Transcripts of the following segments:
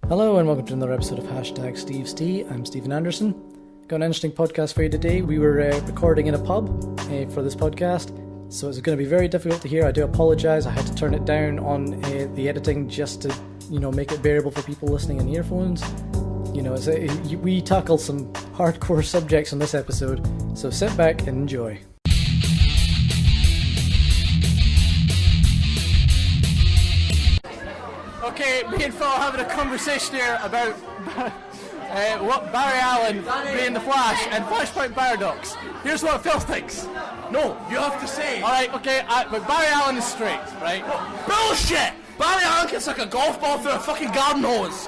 Hello and welcome to another episode of Hashtag Steve's Tea. I'm Stephen Anderson. Got an interesting podcast for you today. We were recording in a pub for this podcast, so it's going to be very difficult to hear. I do apologise. I had to turn it down on the editing just to, make it bearable for people listening in earphones. We tackle some hardcore subjects on this episode, so sit back and enjoy. Okay, me and Phil are having a conversation here about what Barry Allen being the Flash and Flashpoint Paradox. Here's what Phil thinks. No, you have to say. Alright, okay, but Barry Allen is straight, right? Bullshit! Barry Allen can suck a golf ball through a fucking garden hose.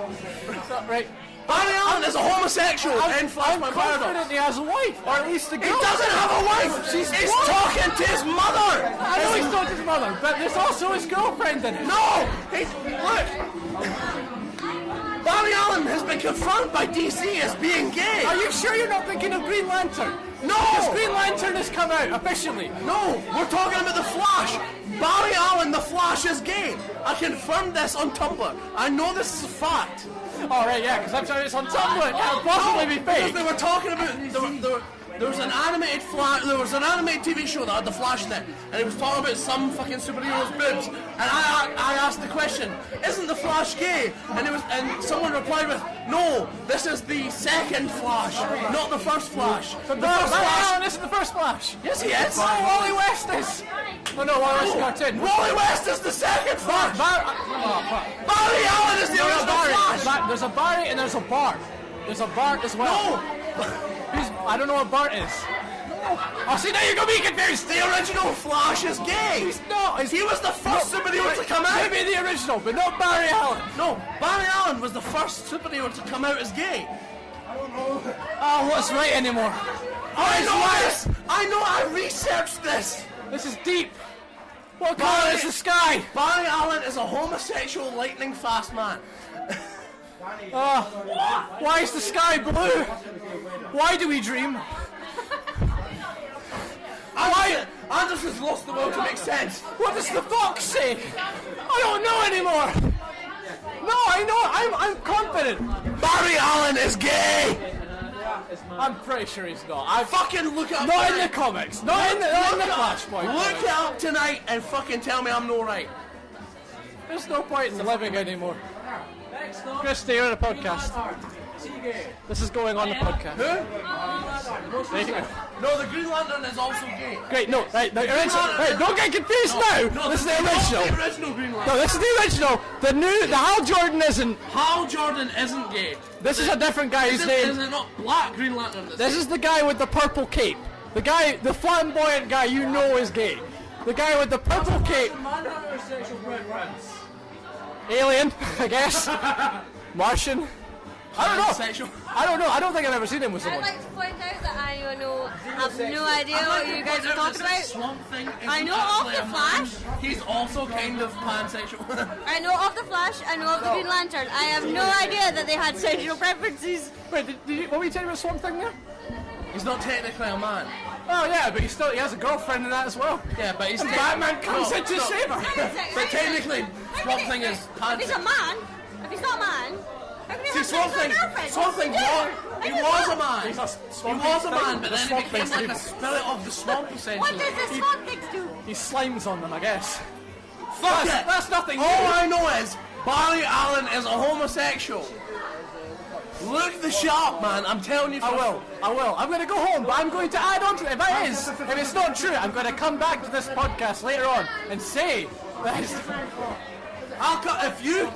Right. Barry Allen is a homosexual in Flashpoint Paradox. I'm confident he has a wife, or at least a girl. He doesn't have a wife! He's talking to his mother! I know he's talking to his mother, but there's also his girlfriend in it. No! Look! Barry Allen has been confirmed by DC as being gay! Are you sure you're not thinking of Green Lantern? No! Because Green Lantern has come out, officially. No! We're talking about the Flash! Barry Allen, the Flash, is gay! I confirmed this on Tumblr. I know this is a fact. Alright, yeah, because I'm sorry it's on Tumblr. It can't possibly be fake. Because they were talking about... There was an animated TV show that had the Flash in it, and it was talking about some fucking superhero's boobs, and I asked the question, isn't the Flash gay? And someone replied with, no, this is the second Flash, not the first Flash. But Barry Allen isn't the first Flash. Yes, he is. Oh, Wally West is. Oh no, Wally West is cartoon. Wally West is the second Flash. Barry Allen is the original Flash. There's a Barry and there's a Bart. There's a Bart as well. No. I don't know what Bart is. Oh, see, now you're going to be confused. The original Flash is gay. He's not. He was the first superhero to come out. Maybe the original, but not Barry Allen. No, Barry Allen was the first superhero to come out as gay. I don't know. Oh, what's right anymore? I know this. I know. I researched this. This is deep. What color is the sky? Barry Allen is a homosexual lightning fast man. Why is the sky blue? Why do we dream? Anderson's lost the will to make sense. What does the fox say? I don't know anymore. No, I know. I'm confident. Barry Allen is gay. I'm pretty sure he's not. I fucking look it up. Not tonight. in the comics. Not in the Flashpoint. Look it up tonight and fucking tell me I'm no right. There's no point in living anymore. Christy, you're on a podcast. This is going on the podcast. Who? No, the Green Lantern is also gay. Great, no, right, the original. Right, don't get confused now. No, this is the original. The original Green Lantern. No, this is the original. The Hal Jordan isn't. Hal Jordan isn't gay. This is a different guy. His name. Is it not Black Green Lantern? This is the guy with the purple cape. The flamboyant guy you know is gay. The guy with the purple cape. Alien, I guess. Martian. I don't know. I don't know. I don't think I've ever seen him with someone. I'd like to point out that I have no idea what you guys are talking about. I know of the Flash. He's also kind of pansexual. I know of the Flash. I know of the Green Lantern. I have no idea that they had sexual preferences. Wait, what were you telling me about Swamp Thing there? He's not technically a man. Oh yeah, but he has a girlfriend in that as well. Yeah, but he's Batman comes in to save her. But technically, Swamp Thing is If he's a man, if he's not a man, how can he have Swamp Thing was a man. He was a man, but then he became like a spirit of the swamp essentially. What does the Swamp Thing do? He slimes on them, I guess. Fuck it! That's nothing new. All I know is Barry Allen is a homosexual. Look the shit up, man. I'm telling you. I will. I'm going to go home, but I'm going to add on to it. If it's not true, I'm going to come back to this podcast later on and say that it's...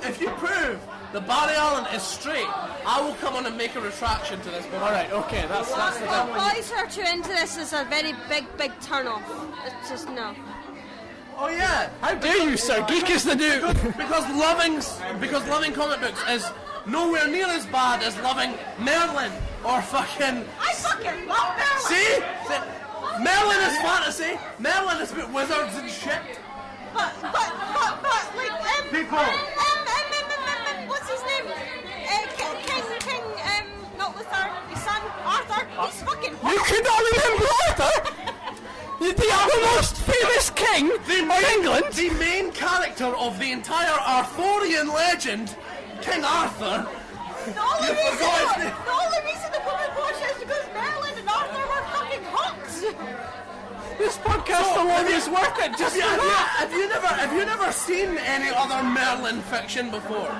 If you prove that Barry Allen is straight, I will come on and make a retraction to this. Alright, okay, that's the thing. Boys are too into this is a very big turn off. It's just no. Oh yeah. How dare you, sir? Geek is the new... because loving comic books is nowhere near as bad as loving Merlin or fucking... I fucking love Merlin! See? Merlin is fantasy. Merlin is about wizards and shit. But, like, people. What's his name? King, not Luther, his son, Arthur. He's fucking hot. You could not remember Arthur? The other most famous king of England? The main character of the entire Arthurian legend King Arthur. The only reason the woman watched it is because Merlin and Arthur were fucking hooks. This podcast alone is worth it. Just Have you never seen any other Merlin fiction before?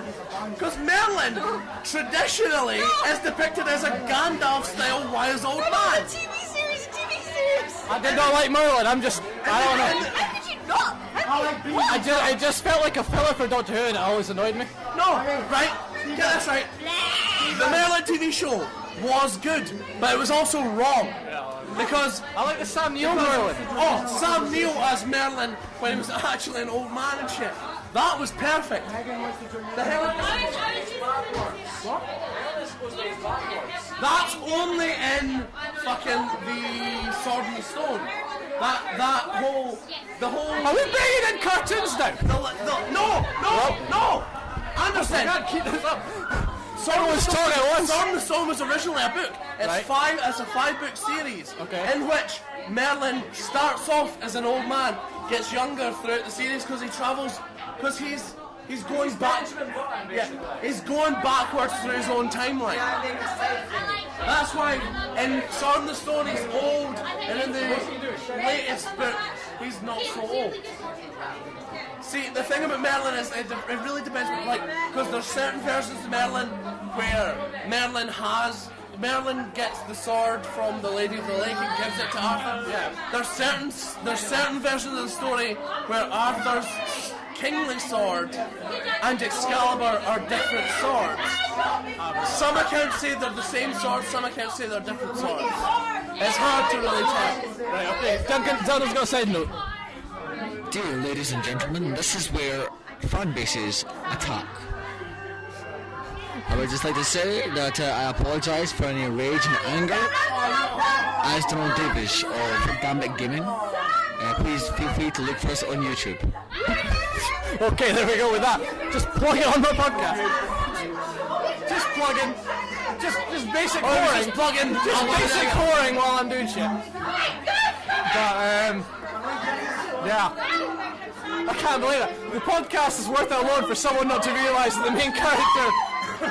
Because Merlin traditionally is depicted as a Gandalf-style wise old man. TV series. I did not like Merlin. I don't know. How could you not? It just felt like a filler for Doctor Who, and it always annoyed me. No, right? Get this right. The Merlin TV show was good, but it was also wrong. Because I like the Sam Neill Merlin. Oh, Sam Neill as Merlin when he was actually an old man and shit. That was perfect. The hell? That's only in fucking the Sword and the Stone. The whole. Are we bringing in cartoons now? No. Anderson. I can't keep this up. Sword and the Stone was originally a book. It's a 5-book series in which Merlin starts off as an old man, gets younger throughout the series because he travels, because he's going back. Yeah, he's going backwards through his own timeline. That's why in Sword and the Stone he's old, and in the latest book he's not so old. See, the thing about Merlin is it really depends, because there's certain versions of Merlin where Merlin gets the sword from the Lady of the Lake and gives it to Arthur. Yeah. There's certain versions of the story where Arthur's kingly sword and Excalibur are different swords. Some accounts say they're the same swords, some accounts say they're different swords. It's hard to really tell. Right, okay. Duncan's got a side note. Dear ladies and gentlemen, this is where fan bases attack. I would just like to say that I apologise for any rage and anger. As Donald Davis of Gambit Gaming, please feel free to look for us on YouTube. Okay, there we go with that. Just plug it on my podcast. Just plug in. Just basic whoring. Just basic whoring while I'm doing shit. But yeah. I can't believe it. The podcast is worth it alone for someone not to realise that the main character,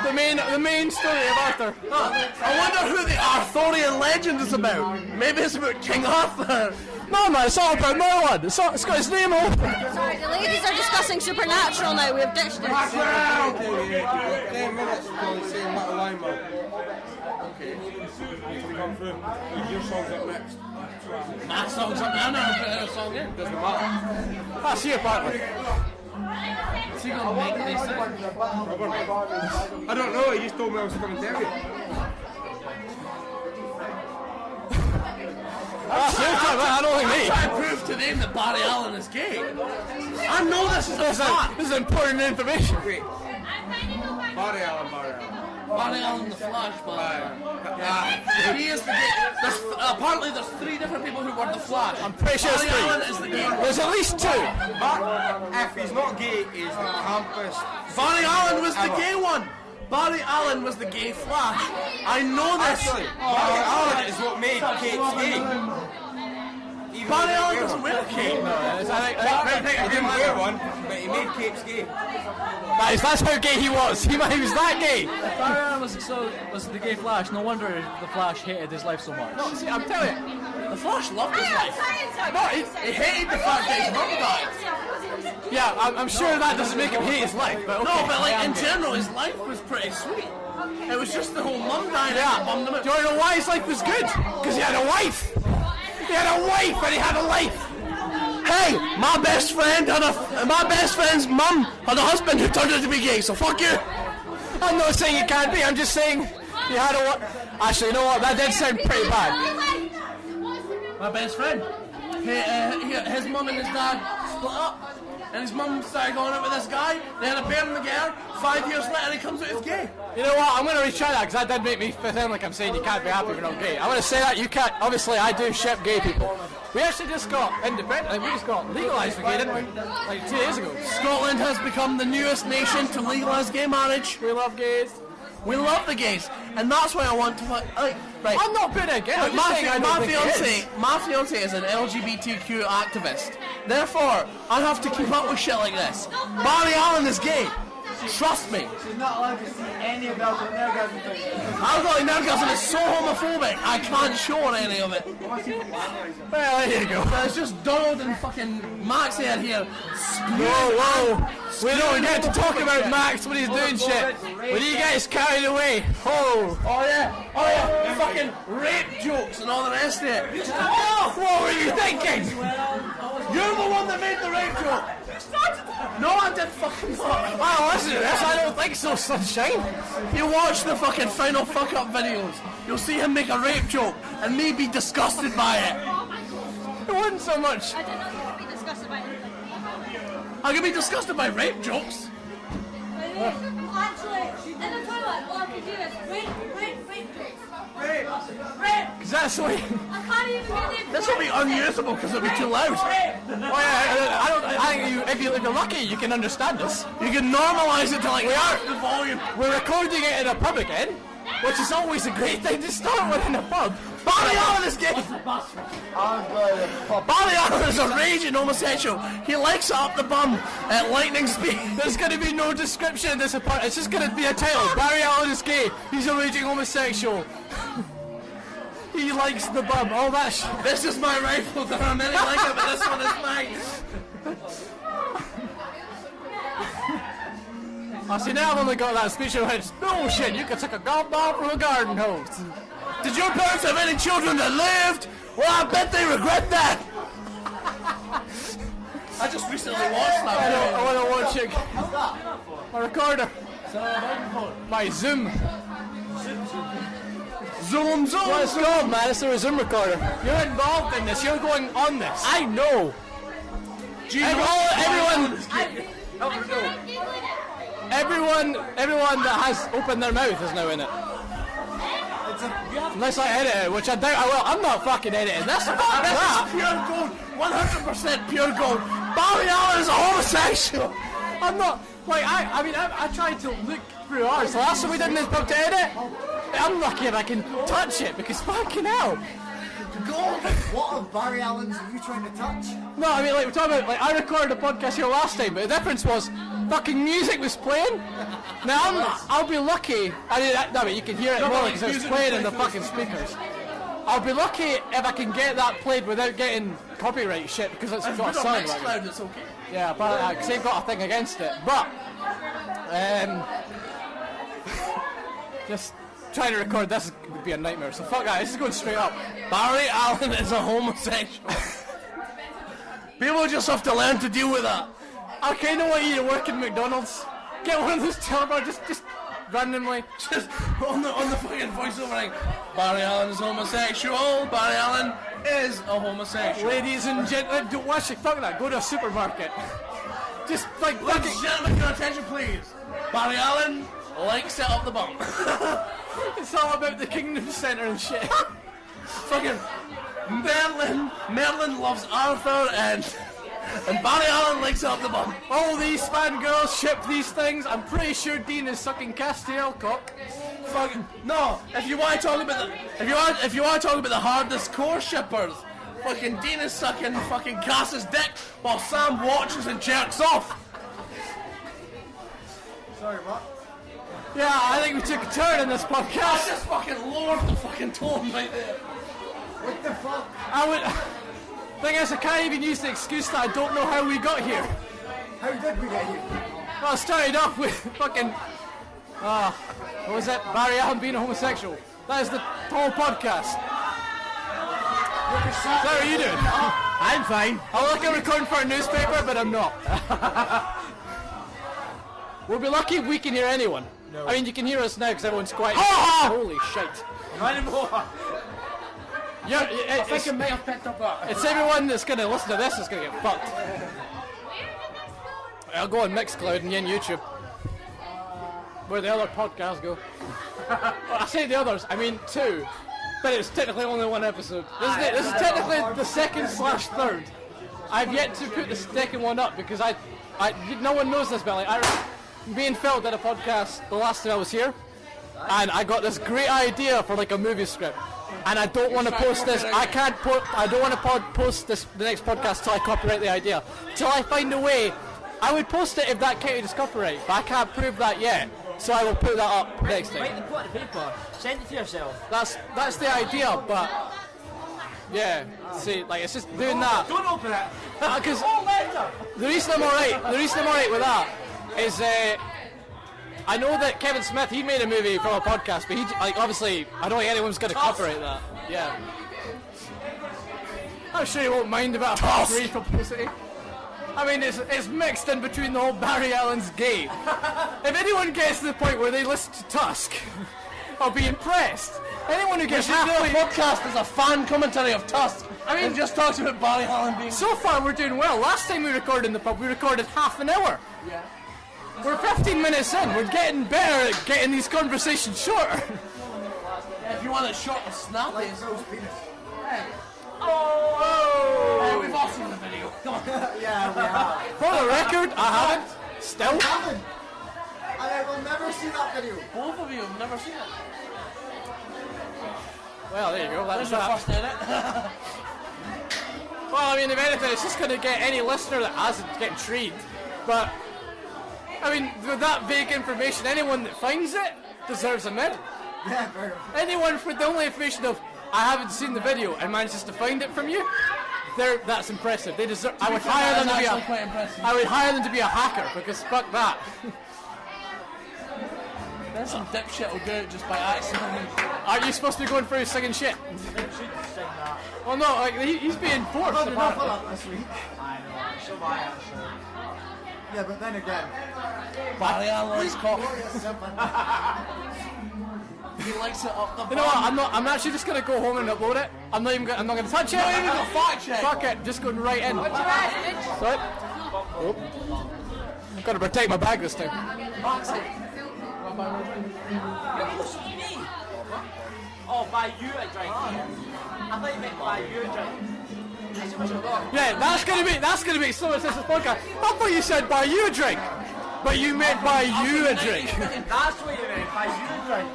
the main story of Arthur. I wonder who the Arthurian legend is about. Maybe it's about King Arthur. No man, it's all about Merlin. It's got his name all over it. Sorry, the ladies are discussing supernatural now. We have dictionaries. 10 minutes until they say what line, man. Okay. Come through. Your song's up next. My song's up now. I never put a song in. Doesn't matter. That's you apparently. Is he going to make this thing? I don't know. He just told me I was coming to tell you. I don't think me. I'm trying to prove to them that Barry Allen is gay. I know this is a fact. This is important information. Wait. Barry Allen. Barry Allen, the Flash, he is the gay. Apparently there's 3 different people who were the Flash. I'm pretty sure it's Barry 3. Allen is the gay one. There's at least 2. If he's not gay, he's the campus. Barry Allen was the gay one. Barry Allen was the gay Flash. I know this. Actually, Barry Allen is what made Kate gay. Barry Allen doesn't wear a cape. He didn't wear one, but he made capes gay. That's how gay he was. He was that gay. Barry Allen was the gay Flash. No wonder the Flash hated his life so much. No, see, I'm telling you. The Flash loved his life. No, he hated the fact that his mum died. Yeah, I'm sure that doesn't make him hate his life. But okay. No, but like in general, his life was pretty sweet. It was just the whole mum dying that bummed him out. Do you want to know why his life was good? Because he had a wife. He had a wife and he had a life. Hey, my best friend's mum had a husband who turned out to be gay, so fuck you. I'm not saying it can't be, I'm just saying he had a Actually, you know what, that did sound pretty bad. My best friend. His mum and his dad split up. And his mum started going out with this guy. They had a bear in the girl. 5 years later, he comes out as gay. You know what? I'm going to retry that because that did make me sound like I'm saying you can't be happy if you're not gay. I'm going to say that you can't. Obviously, I do ship gay people. We actually just got independent. We just got legalised for gay, didn't we? Like 2 days ago. Scotland has become the newest nation to legalise gay marriage. We love gays. We love the gays, and that's why I want to. Right. I'm not putting it again. I'm just saying I don't think my fiance is an LGBTQ activist. Therefore, I have to keep up with shit like this. Barry Allen is gay. Trust me. She's not allowed to see any of that orgasm thing. Alcoholic Nerdgasm is so homophobic, I can't show any of it. Well, there you go. There's just Donald and fucking Max here. Whoa. We don't get to talk about Max when he's doing shit. When he gets carried away. Oh yeah, fucking rape jokes and all the rest of it. what were you thinking? You're the one that made the rape joke. No, I did fucking not. Well, listen to this. I don't think so, sunshine. You watch the fucking final fuck up videos. You'll see him make a rape joke and me be disgusted by it. It wasn't so much. I didn't know you would be disgusted by anything. I can be disgusted by rape jokes. Actually, in the toilet, all I can do is rape jokes. Rape. Because that's the way... I can't even hear the This will be unusable because it'll be too loud. I think if you're lucky, you can understand us. You can normalise it to like half the volume. We're recording it in a pub again, which is always a great thing to start with in a pub. Barry Allen is gay. Barry Allen is a raging homosexual. He likes it up the bum at lightning speed. There's going to be no description in this apart. It's just going to be a title. Barry Allen is gay. He's a raging homosexual. He likes the bum. All that shit. This is my rifle. There are many like it, but this one is mine. I see, now I've only got that speech of it. No shit, you could take a golf ball from a garden hose. Did your parents have any children that lived? Well, I bet they regret that. I just recently watched that. I want to watch it. My recorder. My Zoom. Zoom. What it's called, man? It's a Zoom recorder. You're involved in this. You're going on this. I know. Everyone that has opened their mouth is now in it. Unless I edit it, which I doubt I will. I'm not fucking editing this. This is pure gold. 100% pure gold. Barry Allen is a homosexual. I'm not. Like, I tried to look through ours. The last time we did in this book to edit, I'm lucky if I can touch it, because fucking hell. What of Barry Allen's are you trying to touch? No, I mean, like, we're talking about, like, I recorded a podcast here last time, but the difference was fucking music was playing. Now, I'll be lucky. I mean, you can hear it more because it's playing in the fucking speakers. I'll be lucky if I can get that played without getting copyright shit, because it's got a sound like it. It's okay. Yeah, but because they've got a thing against it. But, just trying to record this would be a nightmare. So fuck that. This is going straight up. Barry Allen is a homosexual. People just have to learn to deal with that. I kind of want you to work in McDonald's. Get one of those teleprompters, just randomly. Just on the fucking voiceover like, Barry Allen is homosexual. Barry Allen is a homosexual. Ladies and gentlemen, don't watch it. Fuck that. Go to a supermarket. Just like Ladies and gentlemen, your attention please. Barry Allen likes it up the bum. It's all about the Kingdom Centre and shit. Fucking Merlin loves Arthur and Barry Allen likes it up the bum. All these fangirls ship these things. I'm pretty sure Dean is sucking Castiel cock. Fucking no. If you want to talk about the hardest core shippers, fucking Dean is sucking fucking Cass's dick while Sam watches and jerks off. Sorry, what? Yeah, I think we took a turn in this I podcast. just fucking lowered the fucking tone right there. What the fuck? Thing is, I can't even use the excuse that I don't know how we got here. How did we get here? Well, I started off with fucking... what was it? Barry Allen being a homosexual. That is the whole podcast. So how are you doing? I'm fine. I look like I'm recording for a newspaper, but I'm not. We'll be lucky if we can hear anyone. No. I mean, you can hear us now because everyone's quiet. Holy shit. Not anymore. Yeah, I think I may have picked up that. it's everyone that's going to listen to this that's going to get fucked. I'll go on Mixcloud and then YouTube. Where the other podcasts go. Well, I say the others, I mean two. But it's technically only one episode. This is technically the second/third. I've yet to put the second one up because no one knows this, but like, me and Phil did a podcast the last time I was here, and I got this great idea for like a movie script, and I don't want to post this. I don't want to post this the next podcast till I copyright the idea. Till I find a way I would post it if that counted as copyright, but I can't prove that yet. So I will put that up next time. Write the put on the paper. Send it to yourself. That's the idea, but yeah. See, like it's just doing that. Don't open it. Because the reason I'm alright with that is I know that Kevin Smith, he made a movie from a podcast, but he like obviously I don't think anyone's going to copyright that. Yeah. I'm sure he won't mind about race publicity. I mean, it's mixed in between the whole Barry Allen's gay. If anyone gets to the point where they listen to Tusk, I'll be impressed. Anyone who gets halfway... do a podcast as a fan commentary of Tusk. I mean, just talks about Barry Allen being... So far, we're doing well. Last time we recorded in the pub, we recorded half an hour. Yeah. We're 15 minutes in. We're getting better at getting these conversations shorter. If you want it short and snappy... Like Phil's penis. Oh, we've all seen the video. Come on. Yeah, we have. For the record, I haven't. Still. I haven't. And I will never see that video. Both of you have never seen it. Well, there you go. There's That's the that. first edit. Well, I mean, if anything, it's just going to get any listener that hasn't get intrigued. But, I mean, with that vague information, anyone that finds it deserves a medal. Yeah, very good. Anyone with the only information of, I haven't seen the video, and manages to find it from you, that's impressive. They deserve. I would hire them to be quite impressive. I would hire them to be a hacker, because fuck that. Then some dipshit will do it just by accident. Aren't you supposed to be going through singing shit? Well, no, like he's being forced. I've had enough of apparently. that this week. I know. So bad, actually. Yeah, but then again. Barry Allen's cock. Glorious simple. He likes it up the You know what? I'm actually just gonna go home and upload it. I'm not gonna touch it. Not even a fact check. Fuck it, just going right in. Sorry. Oh. Gotta protect my bag this time. Oh, buy you a drink. I thought you meant buy you a drink. Yeah, that's gonna be so much this podcast. I thought you said buy you a drink, but you meant buy you a drink. That's what you meant, buy you a drink.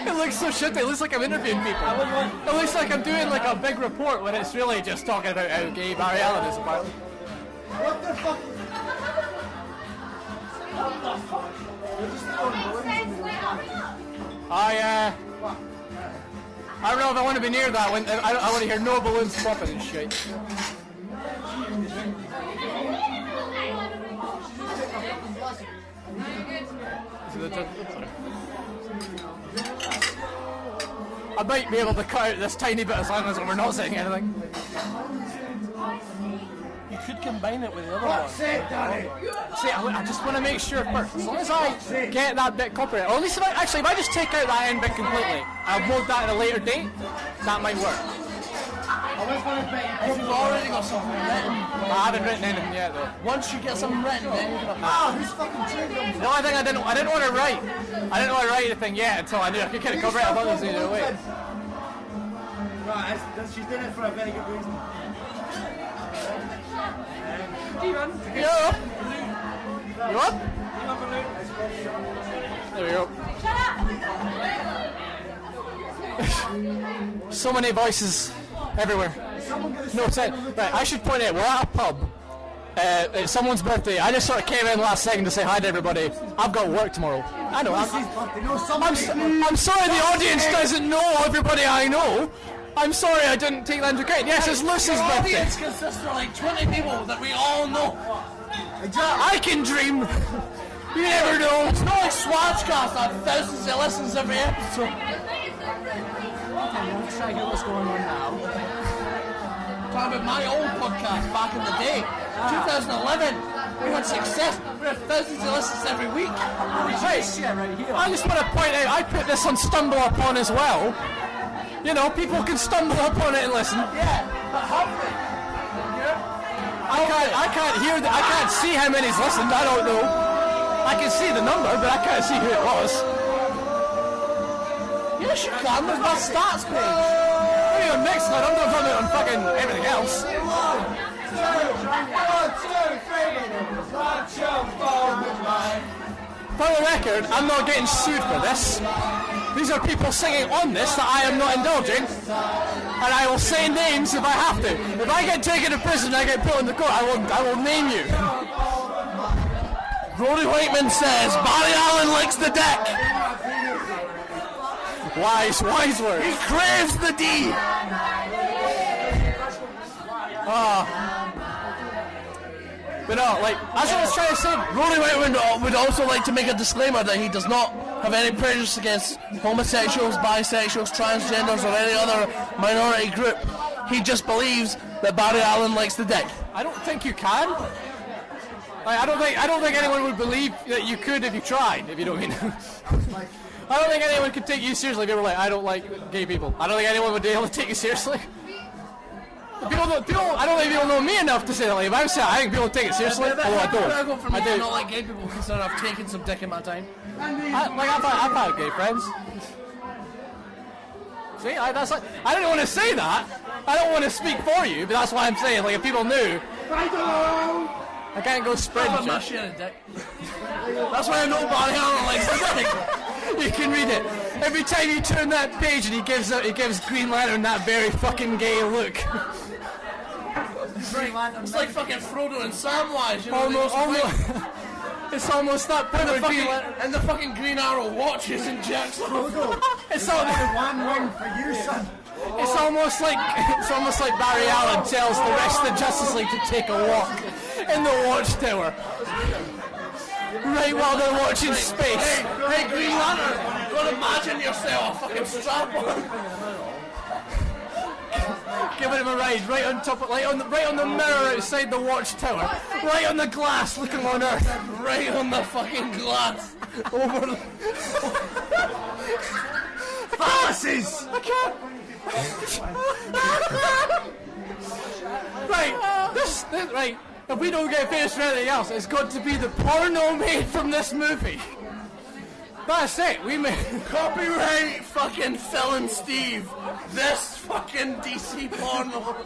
It looks so shit. It looks like I'm interviewing people. It looks like I'm doing like a big report when it's really just talking about how gay Barry Allen is. Apparently. What the fuck? What the fuck? You're just throwing balloons in the I don't know if I want to be near that when I want to hear no balloons popping and shit. I might be able to cut out this tiny bit as long as we're not saying anything. You could combine it with the other one. See, I just want to make sure first. As long as I get that bit copyright, or at least if I just take out that end bit completely, I'll upload that at a later date. That might work. If you've already got something written, I haven't written anything yet though. once you get something written, then you're gonna. who's fucking chewing No, I didn't want to write. I didn't want to write anything yet until I knew I could get it copyright. I thought it was either way. Right, she's doing it for a very good reason. You up? You up? There we go. So many voices everywhere. No sense. Right, I should point out, we're at a pub. It's someone's birthday. I just sort of came in last second to say hi to everybody. I've got work tomorrow. I know. I'm sorry the audience doesn't know everybody I know. I'm sorry I didn't take that into account. Yes, it's Lucy's Your birthday. audience consists of like 20 people that we all know. I can dream. You never know. It's not like Swatchcast that have thousands of listens every episode. Let's try to hear what's going on now. Talking about my old podcast back in the day, 2011. We had success. We had thousands of listens every week. Hey, I just want to point out, I put this on Stumble Upon as well. You know, people can stumble upon it and listen. Yeah, but hopefully. I can't see how many's listened. I don't know. I can see the number, but I can't see who it was. Yes, you can. There's my stats page. Maybe on Mixler, I'm not talking on fucking everything else. For the record, I'm not getting sued for this. These are people singing on this that I am not indulging. and I will say names if I have to. If I get taken to prison and I get put in the court, I will name you. Rory Whiteman says Barry Allen likes the dick. Wise words. He craves the D. But no, like, as I was trying to say, Rory Whiteman would also like to make a disclaimer that he does not have any prejudice against homosexuals, bisexuals, transgenders, or any other minority group. He just believes that Barry Allen likes the dick. I don't think you can. Like, I don't think anyone would believe that you could if you tried, if you know what I mean. I don't think anyone could take you seriously if you were like, I don't like gay people. I don't think anyone would be able to take you seriously. I don't think people know me enough to say that. Like, if I'm saying I think people take it seriously, although I don't. I go for me, I don't like gay people considering I've taken some dick in my time. I've had gay friends. See, I don't want to say that. I don't want to speak for you, but that's why I'm saying, like, if people knew, I can't go spread I'm not sharing a dick. That's why I know Barry Allen likes the dick. You can read it. Every time you turn that page and he gives Green Lantern that very fucking gay look. It's like fucking Frodo and Samwise, you know. Almost. It's almost that point of and the fucking Green Arrow watches and jacks off. It's all one wing for you, son. It's almost like Barry Allen tells the rest of the Justice League to take a walk in the Watchtower. Right while they're watching space. Hey, Green Lantern, don't imagine yourself a fucking strap on. Giving him a ride right on top of, right on the mirror outside the Watchtower, right on the glass looking on Earth, right on the fucking glass over the fallacies. I can't. Right. If we don't get famous for anything else, it's got to be the porno made from this movie. That's it. We made copyright fucking Phil and Steve. This fucking DC porno.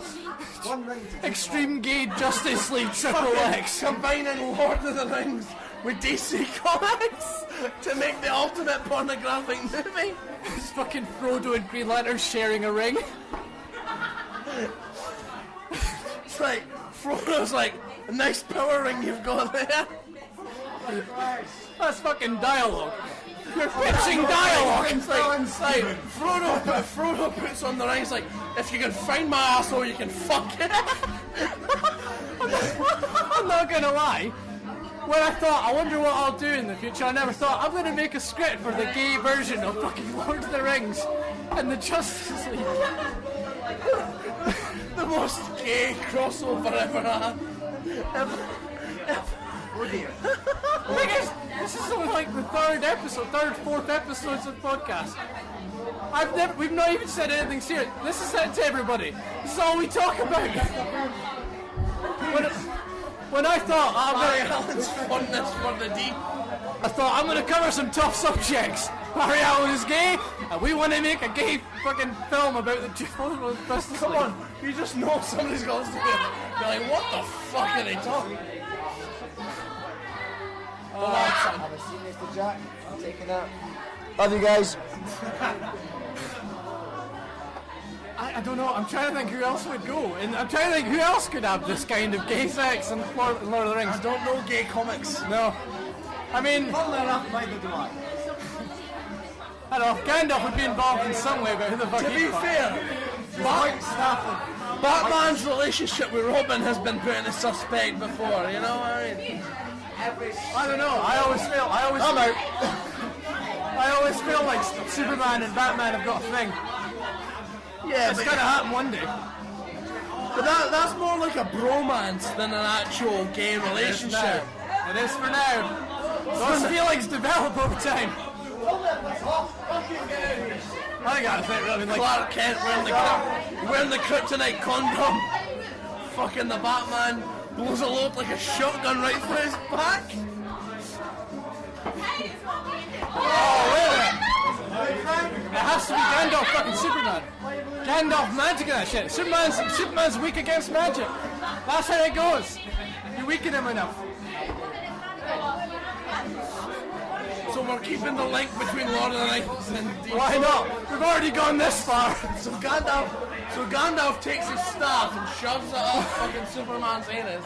Extreme Gay Justice League Triple X. Combining Lord of the Rings with DC Comics to make the ultimate pornographic movie. It's fucking Frodo and Green Lantern sharing a ring. It's like Frodo's like, a nice power ring you've got there. That's fucking dialogue. You're pitching dialogue. It's like Frodo puts on the ring. It's like, if you can find my asshole, you can fuck it. I'm not gonna lie. When I thought, I wonder what I'll do in the future, I never thought I'm gonna make a script for the gay version of fucking Lord of the Rings and the Justice League. The most gay crossover ever had. Oh dear. This is only like the fourth episodes of the podcast. We've not even said anything serious. This is it to everybody. This is all we talk about. When I thought, Barry Allen's fondness for the D. I thought, I'm going to cover some tough subjects. Barry Allen is gay, and we want to make a gay fucking film about the Justice Come League. on, you just know somebody's got to do it. You're like, what the fuck are they talking? Have a seat, Mr. Jack. I'm taking that. Love you guys. I don't know. I'm trying to think who else would go, and I'm trying to think who else could have this kind of gay sex in Lord of the Rings. I don't know gay comics. No. I mean, Funnily enough, neither do I. I don't know. Gandalf would be involved in some way, but who the fuck To he be fair, Batman's relationship with Robin has been put in a suspect before, you know what I mean? I don't know. I always feel like Superman and Batman have got a thing. Yeah, It's but, gonna happen one day. but that's more like a bromance than an actual gay relationship. It is for now. Those feelings develop over time. I gotta think, really, like Clark Kent wearing the kryptonite condom. Fucking the Batman blows a load like a shotgun right through his back. oh, really? It has to be Gandalf fucking Superman. Gandalf magic and that shit. Superman's weak against magic. That's how it goes. You weaken him enough. So we're keeping the link between Lord of the Rings and Why not? We've already gone this far. So Gandalf takes his staff and shoves it up fucking Superman's anus.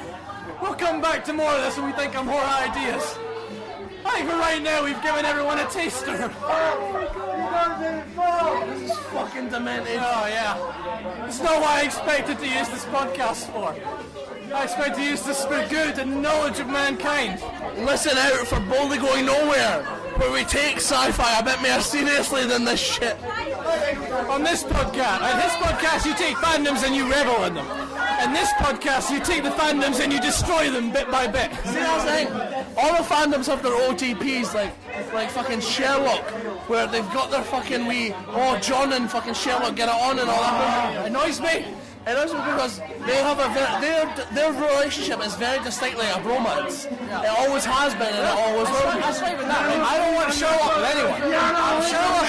We'll come back to more of this when we think of more ideas. I think for right now we've given everyone a taster. This is fucking demented. Oh yeah. It's not what I expected to use this podcast for. I expect to use this for good and knowledge of mankind. Listen out for Boldly Going Nowhere, where we take sci-fi a bit more seriously than this shit. On this podcast, you take fandoms and you revel in them. In this podcast, you take the fandoms and you destroy them bit by bit. See, that's the thing. All the fandoms have their OTPs, like fucking Sherlock, where they've got their fucking John and fucking Sherlock get it on and all that. It annoys me. It annoys me because they have their relationship is very distinctly a bromance. It always has been and it always will be. That's not even that. I don't want Sherlock with anyone.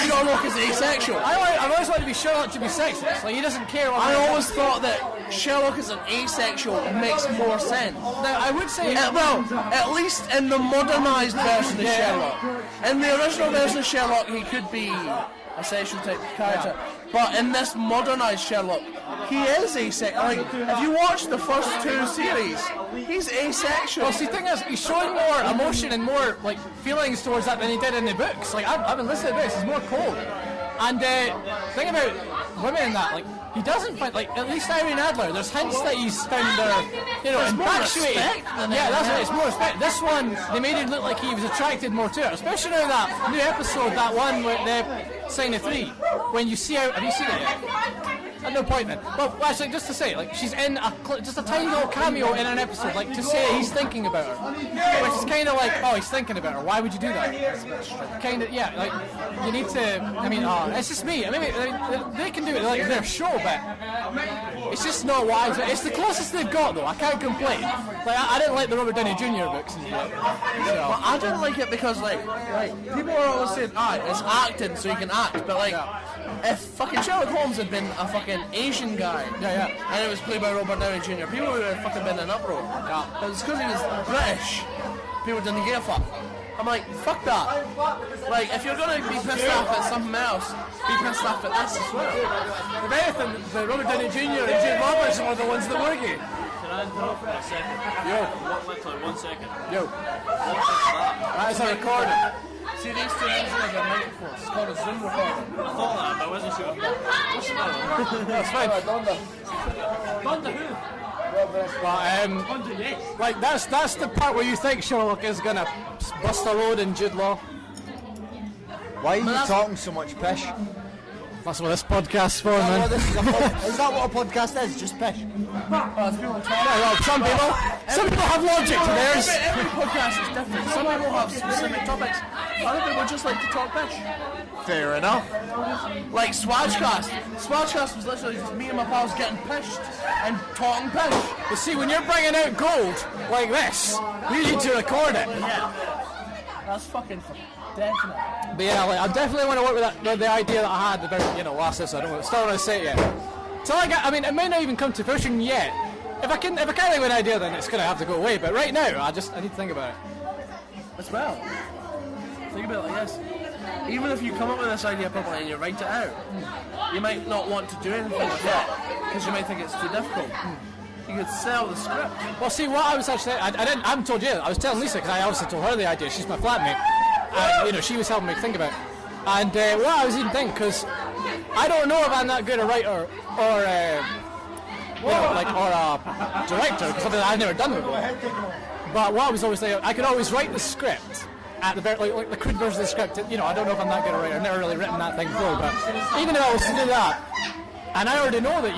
Sherlock is asexual. I've always wanted to be Sherlock to be sexist. Like he doesn't care. I always thought that Sherlock is an asexual makes more sense. Now, I would say... at least in the modernised version of Sherlock. In the original version of Sherlock, he could be a sexual type character. But in this modernised Sherlock, he is asexual. Like, if you watch the first two series, he's asexual. Well, see, the thing is, he's showing more emotion and more, like, feelings towards that than he did in the books. Like, I've been listening to this, he's more cold. And the thing about women in that, like, he doesn't find, like, at least Irene Adler, there's hints that he's found her, infatuated. Yeah, that's it, it's more respect. This one, they made it look like he was attracted more to her, especially now that new episode, that one with the Sign of 3, when you see how, have you seen it yet? At no point then. Well, actually, just to say, like, she's in just a tiny little cameo in an episode, like, to say he's thinking about her. Which is kind of like, oh, he's thinking about her, why would you do that? Kind of, yeah, like, you need to, it's just me. They can do it, like, their show, but it's just not wise. It's the closest they've got, though. I can't complain. Like, I didn't like the Robert Downey Jr. books and shit. Well, I didn't like it because, like, people are always saying, it's acting so you can act, but, like, if fucking Sherlock Holmes had been a fucking Asian guy, and it was played by Robert Downey Jr., people would have fucking been in an uproar. But it's because he was British, people didn't give a fuck. I'm like, fuck that. Like, if you're gonna be pissed off at something else, be pissed off at this as well. If anything, the Robert Downey Jr. and Jane Robertson were the ones that were gay. Can I interrupt for a second? Yo. Literally 1 second. Yo. That is a recording. See, these two things are like a microphone. It's called a Zoom recorder. I thought that, but I wasn't sure. That's fine. Donda who? But, like, that's the part where you think Sherlock is gonna bust a load in Jude Law. Why are you talking so much pish? That's what this podcast's for, man. Is that what a podcast is? Just pish? Some people have logic to theirs. Every podcast is different. Some people have specific topics. Other people just like to talk pish. Fair enough. Like Swatchcast. Swatchcast was literally just me and my pals getting pished and talking pish. But see, when you're bringing out gold like this, you need to record it. Yeah. That's fucking definite. But yeah, like, I definitely want to work with the idea that I had about, last episode. I don't want to say it yet. So it may not even come to fruition yet. If I can't think of an idea, then it's going to have to go away. But right now, I need to think about it. As well. Think about it like this. Even if you come up with this idea properly and you write it out, you might not want to do anything with it because you might think it's too difficult. You could sell the script. Well, see, what I was actually, I haven't told you. I was telling Lisa because I obviously told her the idea. She's my flatmate, and she was helping me think about it. And what I was even thinking, because I don't know if I'm that good a writer or a director, because I've never done it before. But what I was always thinking, I could always write the script at the very, like the crude version of the script. I don't know if I'm that good a writer. I've never really written that thing before, but even if I was to do that, and I already know that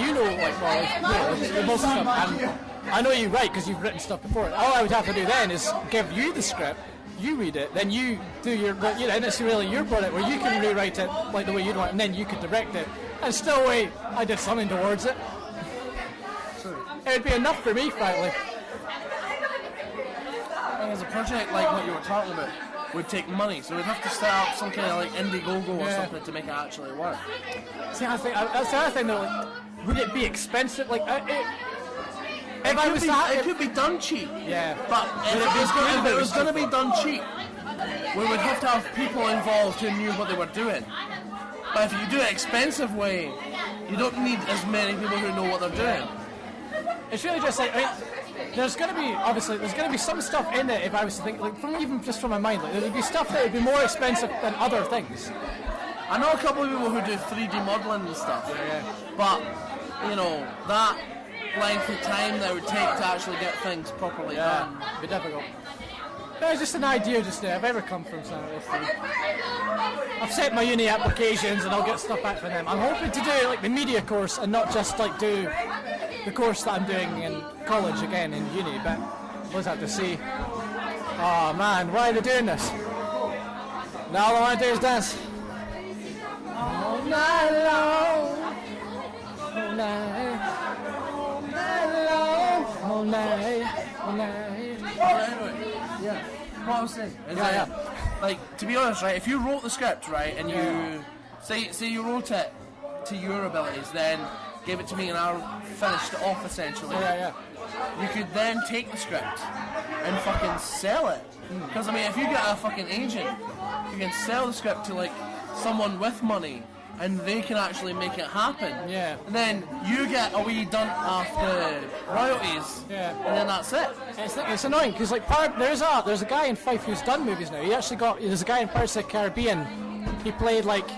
most of stuff, and I know you write because you've written stuff before. All I would have to do then is give you the script, you read it, then you do and it's really your product where you can rewrite it like the way you want, and then you could direct it, and still wait, I did something towards it. It would be enough for me, frankly. And as a project like what you were talking about would take money, so we'd have to start up some kind of like Indiegogo or something to make it actually work. See, I think that's the other thing though. Like, would it be expensive? Like, it could be done cheap. Yeah. But if it was going to be done cheap, we would have to have people involved who knew what they were doing. But if you do it expensive way, you don't need as many people who know what they're doing. It's really just like, I mean, there's going to be some stuff in it, if I was to think, like, even just from my mind, like, there'd be stuff that would be more expensive than other things. I know a couple of people who do 3D modelling and stuff, but, you know, that length of time that it would take to actually get things properly done. It'd be difficult. No, it's just an idea just there. I've ever come from sanity. I've set my uni applications and I'll get stuff back from them. I'm hoping to do like the media course and not just like do the course that I'm doing in college again in uni, but we'll just have to see. Oh man, why are they doing this? Now all I want to do is dance. All night long. All night. All night long. All night. All night. Yeah. What I was saying is like, to be honest, right, if you wrote the script, right, and you say you wrote it to your abilities, then gave it to me and I finished it off essentially. You could then take the script and fucking sell it. Because I mean, if you get a fucking agent, you can sell the script to like someone with money, and they can actually make it happen. Yeah. And then you get a wee dunk off the royalties. Yeah. And then that's it. It's annoying because like there's a guy in Fife who's done movies now. There's a guy in Pirates of the Caribbean. He played like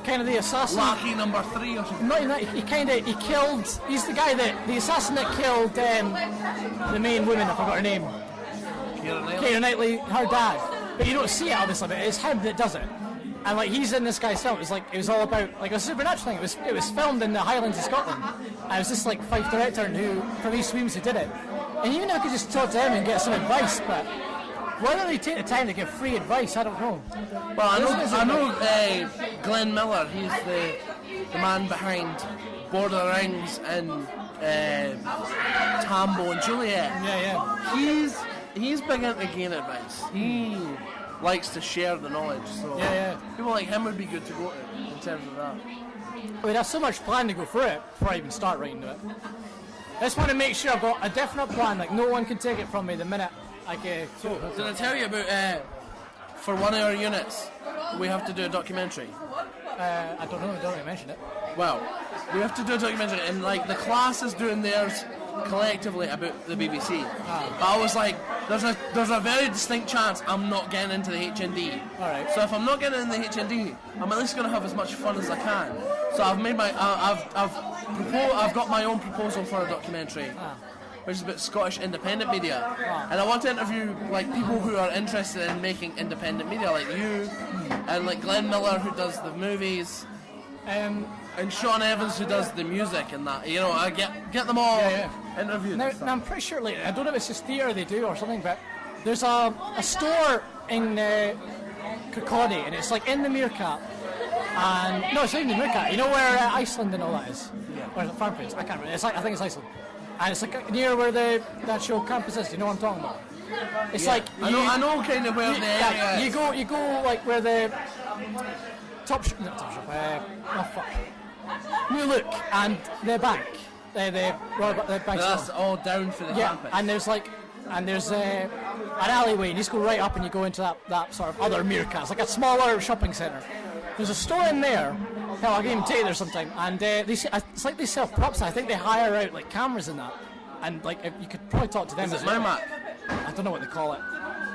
kind of the assassin. Lucky number 3 or something. Not even that. He killed. He's the guy the assassin that killed the main woman. I forgot her name. Keira Knightley, her dad. But you don't see it obviously. But it's him that does it. And like he's in this guy's film. It was all about like a supernatural thing. It was filmed in the Highlands of Scotland. And it was this like Fife director from East Weems who did it. And even though I could just talk to him and get some advice, but whether they take the time to give free advice, I don't know. Well, I know Glenn Miller. He's the man behind Lord of the Rings and Tambo and Juliet. Yeah. He's big into giving advice. He likes to share the knowledge. So people like him would be good to go to in terms of that. I mean, I have so much plan to go through it before I even start writing to it. I just want to make sure I've got a definite plan. Like no one can take it from me the minute I get. So, did I tell you about for one of our units we have to do a documentary? I don't know. I don't really mention it. Well, we have to do a documentary, and like the class is doing theirs collectively about the BBC. But I was like, there's a very distinct chance I'm not getting into the HND. All right. So if I'm not getting in the HND, I'm at least going to have as much fun as I can. So I've made I've got my own proposal for a documentary, which is about Scottish independent media, and I want to interview like people who are interested in making independent media, like you, and like Glenn Miller who does the movies. And Sean Evans who does the music and that, you know, I get them all interviewed. Now I'm pretty sure, like, I don't know if it's just theatre they do or something, but there's a store in Kirkcaldy, and it's like in the Meerkat. And no, it's not in the Meerkat. You know where Iceland and all that is? Yeah. Where the farm is? I can't remember. I think it's Iceland. And it's like near where the actual campus is. You know what I'm talking about? It's like I know kind of where the area is. You go like where the New Look and the bank, the bank. That's all down for the campus. And there's an alleyway, and you just go right up and you go into that sort of other Meerkat. It's like a smaller shopping centre. There's a store in there. Hell, I can even take you there sometime. And it's like they sell props. I think they hire out like cameras and that. And like you could probably talk to them. Is it MyMac? I don't know what they call it.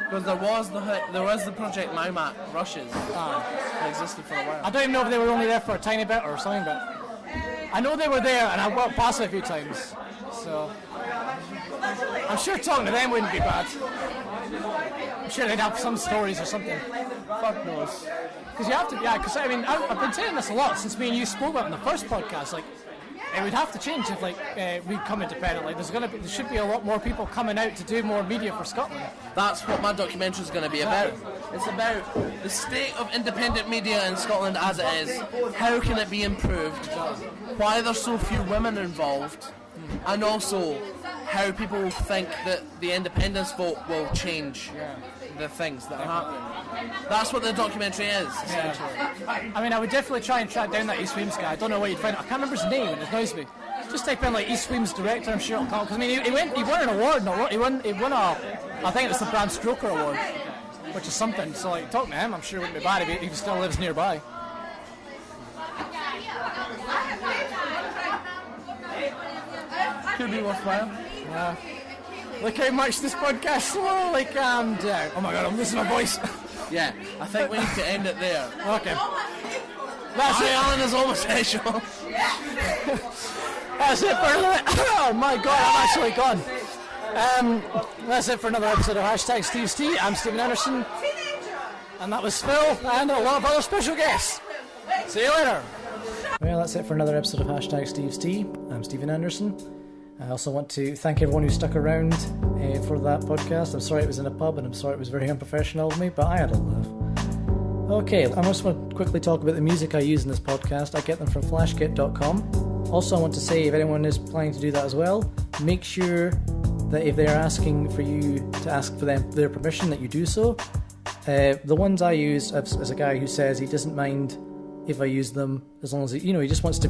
Because there was the project MyMac Rushes that existed for a while. I don't even know if they were only there for a tiny bit or something, but I know they were there, and I walked past it a few times. So I'm sure talking to them wouldn't be bad. I'm sure they'd have some stories or something. Fuck knows. Because you have to, because I mean, I've been saying this a lot since me and you spoke about it in the first podcast. Like, it would have to change if we come independent. Like, there should be a lot more people coming out to do more media for Scotland. That's what my documentary is going to be about. It's about the state of independent media in Scotland as it is. How can it be improved? Why there's so few women involved, and also how people think that the independence vote will change the things that are happening. That's what the documentary is, essentially. I mean, I would definitely try and track down that East Weems guy. I don't know where you'd find it. I can't remember his name, and it annoys me. Just type in like East Weems director, I'm sure it'll come. Because I mean, he won an award. He won I think it's the Bram Stoker Award. which is something. So like, talk to him. I'm sure it wouldn't be bad if he still lives nearby. Could be worthwhile. Look how much this podcast slowly calmed down. Oh my god, I'm losing my voice. Yeah, I think we need to end it there. Okay. That's it. Alan is homosexual. That's it for another... Oh my god, I'm actually gone. That's it for another episode of Hashtag Steve's Tea. I'm Stephen Anderson. And that was Phil and a lot of other special guests. See you later. Well, that's it for another episode of Hashtag Steve's Tea. I'm Stephen Anderson. I also want to thank everyone who stuck around for that podcast. I'm sorry it was in a pub, and I'm sorry it was very unprofessional of me, but I had a laugh. Okay, I just want to quickly talk about the music I use in this podcast. I get them from flashkit.com. Also, I want to say, if anyone is planning to do that as well, make sure that if they're asking for you to ask for their permission, that you do so. The ones I use, as a guy who says he doesn't mind if I use them, as long as he just wants to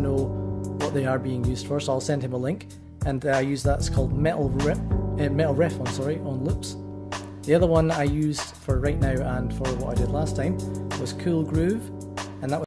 know what they are being used for. So I'll send him a link, and I use that. It's called Metal Ref on loops. The other one I used for right now and for what I did last time was Cool Groove.